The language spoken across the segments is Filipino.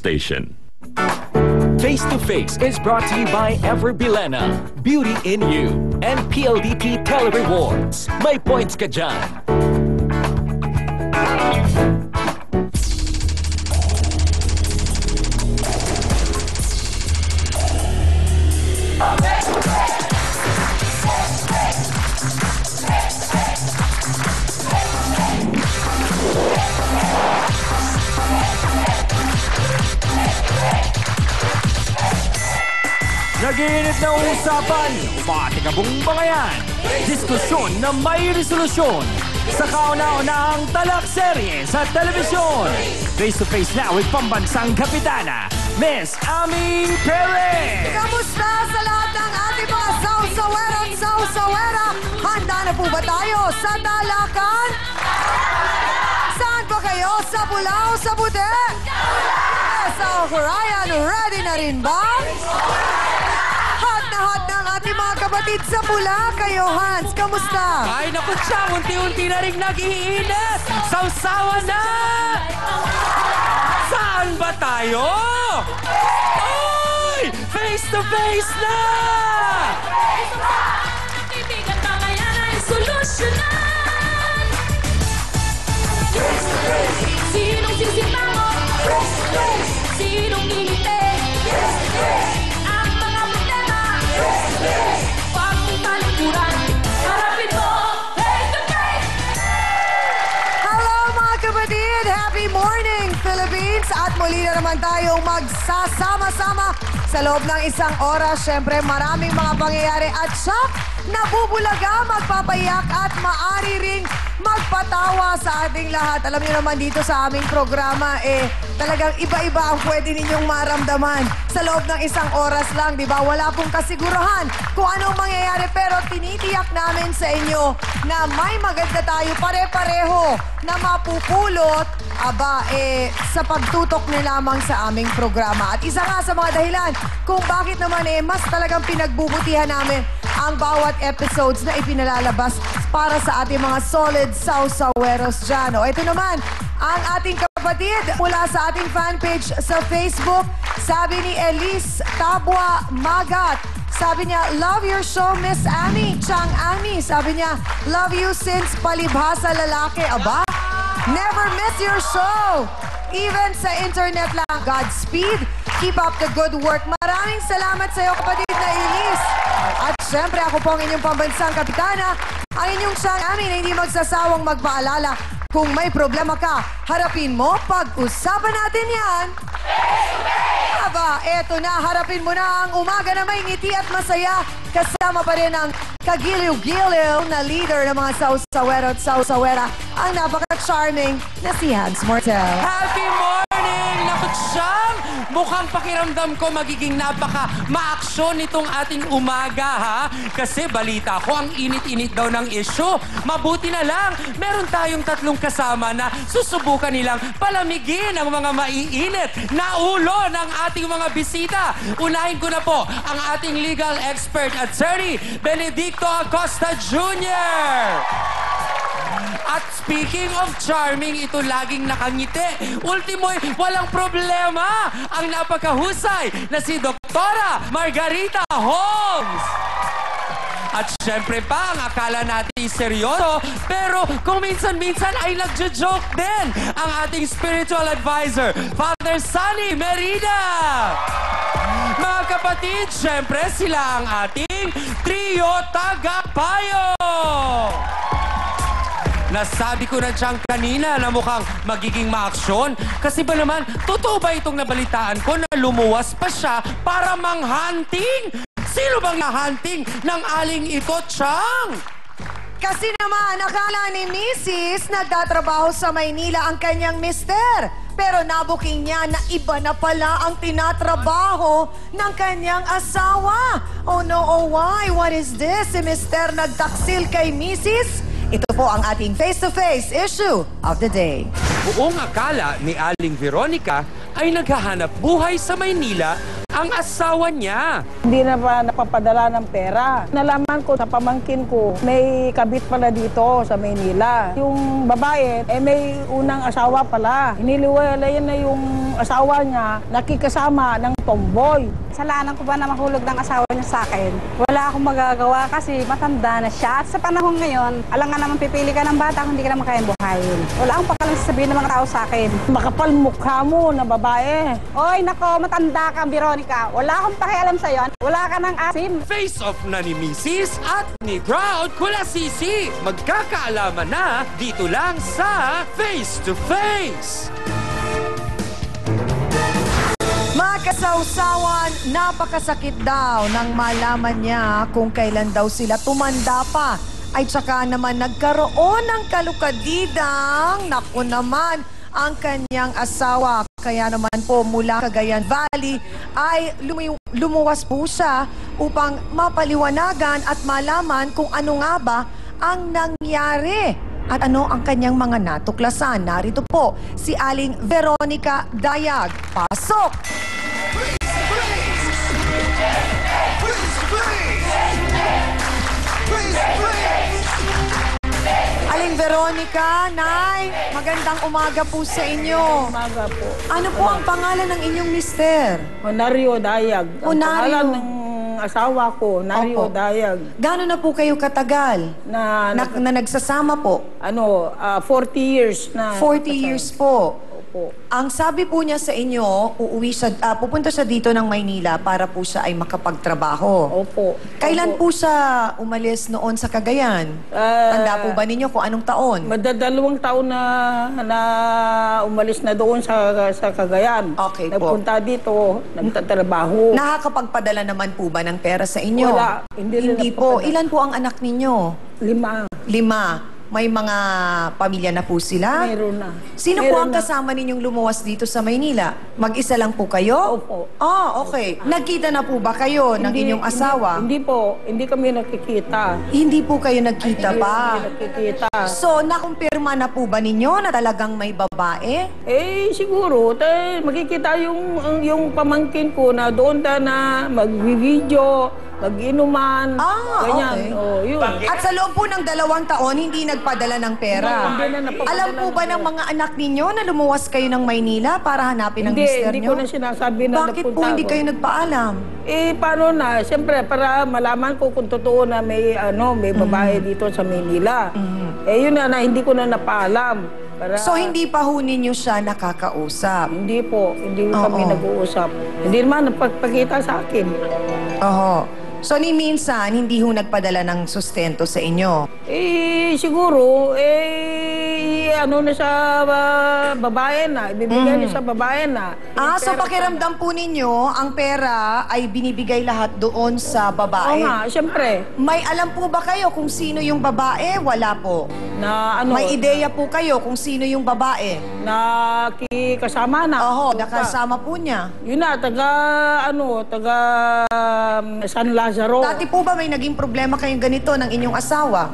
station. Face to Face is brought to you by Everbilena, Beauty in You, and PLDT Telerewards. May points ka dyan. Nag-iinit na usapan, matikabong bangayan, diskusyon na may resolusyon sa kauna-unahang talakserye sa telebisyon. Face to face na with pambansang kapitana, Miss Ami Perez. Kamusta sa lahat ng ating mga sausawera at sausawera? Handa na po ba tayo sa talakan? Saan ba kayo? Sa pula o sa puti? Sa Hurayan, ready na rin ba? Hot na hot ng ating mga kapatid sa pula. Kayo, Hans, kamusta? Ay, naku siya, unti-unti na rin nag-iinit. Sausawa na! Saan ba tayo? Oy! Face to face na! Kaibigan ba ngayon ay solusyonan? Sinong sisipa mo? Sinong ngingiti? Ang mga problema? Huwag mong talikuran. Harapin mo, face to face! Hello mga kapatid! Happy morning, Philippines! At muli na naman tayong magsasama-sama sa loob ng isang oras. Siyempre, maraming mga pangyayari at siyak, nabubulaga, magpapayak at maari ring magpatawa sa ating lahat. Alam niyo naman dito sa aming programa, talagang iba-iba ang pwede ninyong maramdaman sa loob ng isang oras lang, di ba? Wala pong kasiguruhan kung anong mangyayari, pero tinitiyak namin sa inyo na may maganda tayo pare-pareho na mapupulot, sa pagtutok na lamang sa aming programa. At isa nga sa mga dahilan kung bakit naman mas talagang pinagbubutihan namin ang bawat episodes na ipinalalabas para sa ating mga solid sausaweros dyan. O, ito naman, ang ating kapatid mula sa ating fanpage sa Facebook. Sabi ni Elise Tabwa Magat, sabi niya, love your show, Miss Ami. Chang Ami, sabi niya, love you since palibhasa lalaki. Aba, never miss your show. Even sa internet lang. Godspeed. Keep up the good work. Maraming salamat sa iyo, kapatid na Elise. At syempre, ako po ang inyong pambansang kapitana, ang inyong Chang Ami na hindi magsasawang magpaalala. Kung may problema ka, harapin mo, pag-usapan natin yan. Aba, eto na, harapin mo na ang umaga na may ngiti at masaya. Kasama pa rin ang kagiliw-giliw na leader ng mga sausawero at sausawera, ang napaka-charming na si Hans Mortel. Happy morning! Naku siyang! Mukhang pakiramdam ko magiging napaka-maaksyon itong ating umaga, ha? Kasi balita ko, ang init-init daw ng issue. Mabuti na lang, meron tayong tatlong kasama na susubukan nilang palamigin ang mga maiinit na ulo ng ating mga bisita. Unahin ko na po ang ating legal expert attorney, Benedicto Acosta Jr. At speaking of charming, ito laging nakangiti. Ultimo'y walang problema ang napakahusay na si Doktora Margarita Holmes. At syempre pa, ang akala natin seryoso, pero kung minsan-minsan ay nagjo-joke din ang ating spiritual advisor, Father Sunny Merida. Mga kapatid, syempre sila ang ating trio tagapayo. Nasabi ko na dyan kanina na mukhang magiging maaksyon. Kasi ba naman, totoo ba itong nabalitaan ko na lumuwas pa siya para manghunting? Sino bang nahunting ng aling ito, Chang? Kasi naman, akala ni Mrs. nagtatrabaho sa Maynila ang kanyang mister. Pero nabuking niya na iba na pala ang tinatrabaho ng kanyang asawa. Oh no, oh why? What is this? Si mister nagtaksil kay Mrs.? Ito po ang ating face-to-face issue of the day. Buong akala ni Aling Veronica ay naghahanap buhay sa Maynila ang asawa niya. Hindi na pa napapadala ng pera. Nalaman ko sa pamangkin ko, may kabit pala dito sa Maynila. Yung babae, may unang asawa pala. Hiniliwalayan na yung asawa niya, nakikasama ng tomboy. Kasalanan ko ba na mahulog ng asawa niya sa akin? Wala akong magagawa kasi matanda na siya. At sa panahon ngayon, alam nga naman pipili ka ng bata kung hindi ka naman kayang buhayin. Wala akong pakalang sasabihin ng mga tao sa akin. Makapal mukha mo na babae. Oy, nako, matanda ka, Veronica. Wala akong pakialam sa'yo. Wala ka ng asim. Face off na ni Mrs. at ni Proud Kulasisi. Magkakaalaman na dito lang sa Face to Face. Mga kasawsawan, napakasakit daw nang malaman niya kung kailan daw sila tumanda pa. Ay tsaka naman nagkaroon ng kalukadidang, naku naman, ang kanyang asawa. Kaya naman po mula Cagayan Valley ay lumuwas po siya upang mapaliwanagan at malaman kung ano nga ba ang nangyari. At ano ang kanyang mga natuklasan. Narito po si Aling Veronica Dayag. Pasok! Aling Veronica, Nay, magandang umaga po sa inyo. Umaga po. Ano po ang pangalan ng inyong mister? Honorio Dayag. Ang Honorio. pangalan ng asawa ko, Honorio Opo. Dayag. Gano'n na po kayo katagal Na, na nagsasama po? 40 years na. 40 years po. Opo. Ang sabi po niya sa inyo, pupunta siya dito ng Maynila para po siya ay makapagtrabaho. Opo. Kailan Opo. po siya umalis noon sa Cagayan? Tanda po ba ninyo kung anong taon? Madadalawang taon na umalis na doon sa Cagayan. Okay po. Nagpunta dito, nagtatrabaho. Nakakapagpadala naman po ba ng pera sa inyo? Wala. Hindi po. nagpapadala. Ilan po ang anak ninyo? 5. 5. May mga pamilya na po sila? Meron na. Sino po Meron ang na. kasama ninyong lumuwas dito sa Maynila? Mag-isa lang po kayo? Opo. Ah, okay. Nagkita na po ba kayo ng inyong asawa? Hindi po. Hindi kami nakikita. Hindi po kayo nagkita Hindi pa. kami nakikita. So, nakumpirma na po ba ninyo na talagang may babae? Siguro, makikita yung pamangkin ko na doon na mag-video, mag-inuman, Ah, ganyan. okay. Oh, yun. At sa loob po ng 2 taon, hindi nagpadala ng pera. Hindi na napapadala Alam po ba ng ng mga anak ninyo na lumuwas kayo ng Maynila para hanapin ang mister Hindi nyo? ko na sinasabi na Bakit napunta po hindi ako. kayo nagpaalam? Paano na? Siyempre, para malaman ko kung totoo na may babae dito sa Maynila. Yun na, hindi ko na napaalam. Para, So, hindi pa ho ninyo siya nakakausap? Hindi po. Hindi Oo. kami nag-uusap. Hindi naman napagpakita sa akin. Oho. So, ni minsan, hindi ho nagpadala ng sustento sa inyo? Siguro, na sa babae na. Ibibigay niya sa babae na. So pakiramdam po ninyo, ang pera ay binibigay lahat doon sa Oo babae? nga, siyempre. May alam po ba kayo kung sino yung babae? Wala po. Na May ideya po kayo kung sino yung babae? nakikasama na. Oho, nakasama po niya. Yun na, taga San Lazaro. Dati po ba may naging problema kayong ganito ng inyong asawa?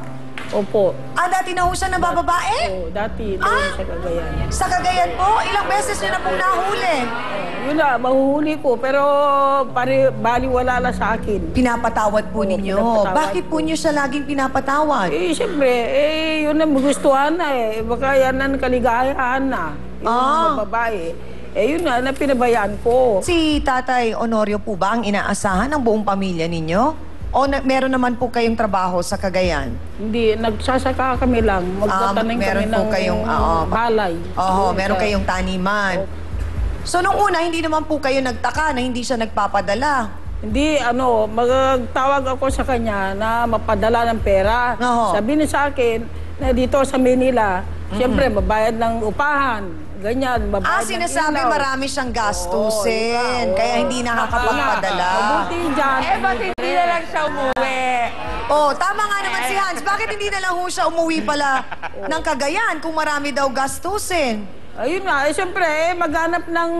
Opo. Dati na ho siya nabababae? Oo, dati doon sa Cagayan. Sa Cagayan po? Ilang beses niyo na pong nahuli? Yun na, mahuhuli ko, pero baliwala na sa akin. Pinapatawad po Oo, ninyo. pinapatawad Bakit po niyo siya laging pinapatawad? Siyempre, yun ang magustuhan na Baka yan ang kaligayahan na. Yung mga babae. Yun na pinabayaan ko. Si Tatay Honorio po ba ang inaasahan ng buong pamilya ninyo? O meron naman po kayong trabaho sa Cagayan? Hindi, nagsasaka kami lang. Magtatanim meron kami po ng kayong, balay. Oo, Doon meron sa- kayong taniman. So, nung una, hindi naman po kayo nagtaka na hindi siya nagpapadala. Hindi, magtawag ako sa kanya na mapadala ng pera. Oo. Sabi niya sa akin na dito sa Manila, siyempre, mabayad ng upahan. Ganyan, mabayad ng Sinasabi ilaw. marami siyang gastusin, kaya hindi nakakapagpadala. Mabuti dyan. Bakit hindi na lang siya umuwi? Tama nga naman si Hans. Bakit hindi na lang ho siya umuwi pala ng Cagayan kung marami daw gastusin? Ayun nga, siyempre, maghanap ng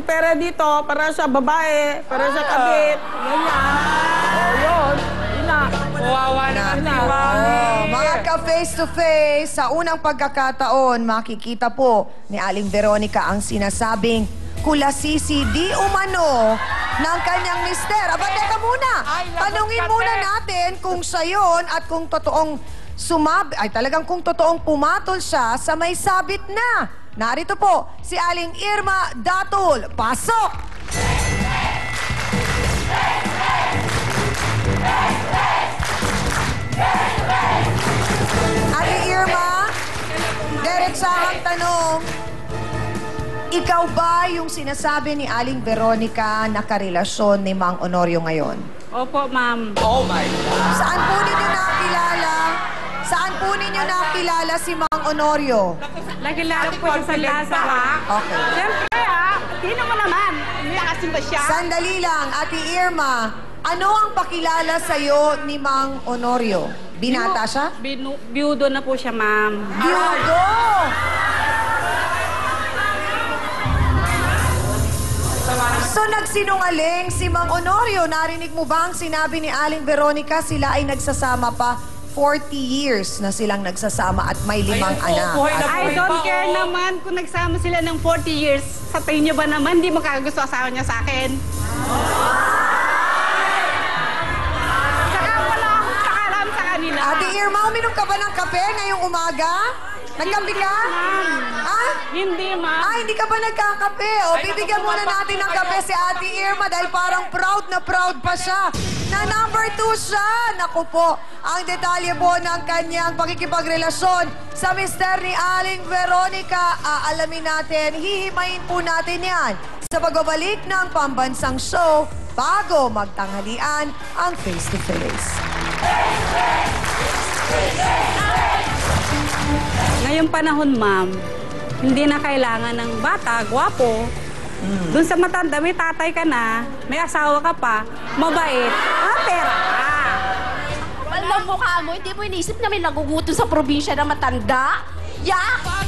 pera dito para sa babae, para sa kabit. Ganyan. Yun. Yun na. Kawawa naman si Na. Mami. Mga ka-face-to-face, sa unang pagkakataon, makikita po ni Aling Veronica ang sinasabing kulasisi di umano ng kanyang mister. Aba, teka muna. Tanungin muna natin kung siya yun at kung totoong talagang kung totoong pumatol siya sa may sabit na. Narito po, si Aling Irma Datul. Pasok! Ate Irma, diretsahang tanong, ikaw ba yung sinasabi ni Aling Veronica na karelasyon ni Mang Honorio ngayon? Opo, ma'am. Oh my God. Saan po ninyo nakilala? Saan po ninyo nakilala si Mang Honorio? Nakilala po siya sa Lazaro. Okay. Siyempre, sino mo naman? Nakasin ba siya? Sandali lang, Ate Irma. Ano ang pakilala sa'yo ni Mang Honorio? Binata siya? Biyudo na po siya, ma'am. Biyudo! So nagsinungaling si Mang Honorio. Narinig mo ba ang sinabi ni Aling Veronica? Sila ay nagsasama pa 40 years na silang nagsasama at may 5 anak. buhay na At I don't care naman kung nagsama sila ng 40 years. Sa tingin niyo ba naman, di makagusto asawa niya sa akin? Saka wala akong pakalam sa kanila. Ate Irma, uminom ka ba ng kape ngayong umaga? Nagkape ka? Ha? Hindi, ma'am. Ah, hindi ka ba nagkakape? O, bibigyan muna natin ng kape si Ate Irma dahil parang proud na proud pa siya. Na number 2 siya. Naku po, ang detalye po ng kanyang pakikipagrelasyon sa mister ni Aling Veronica. Aalamin natin, hihimayin po natin yan sa pagbabalik ng pambansang show bago magtanghalian ang Face to Face. Ngayong panahon, ma'am, hindi na kailangan ng bata, gwapo. Doon sa matanda, may tatay ka na, may asawa ka pa, mabait, pera ka. Walang mukha mo, hindi mo inisip na may nagugutom sa probinsya na matanda? Yak!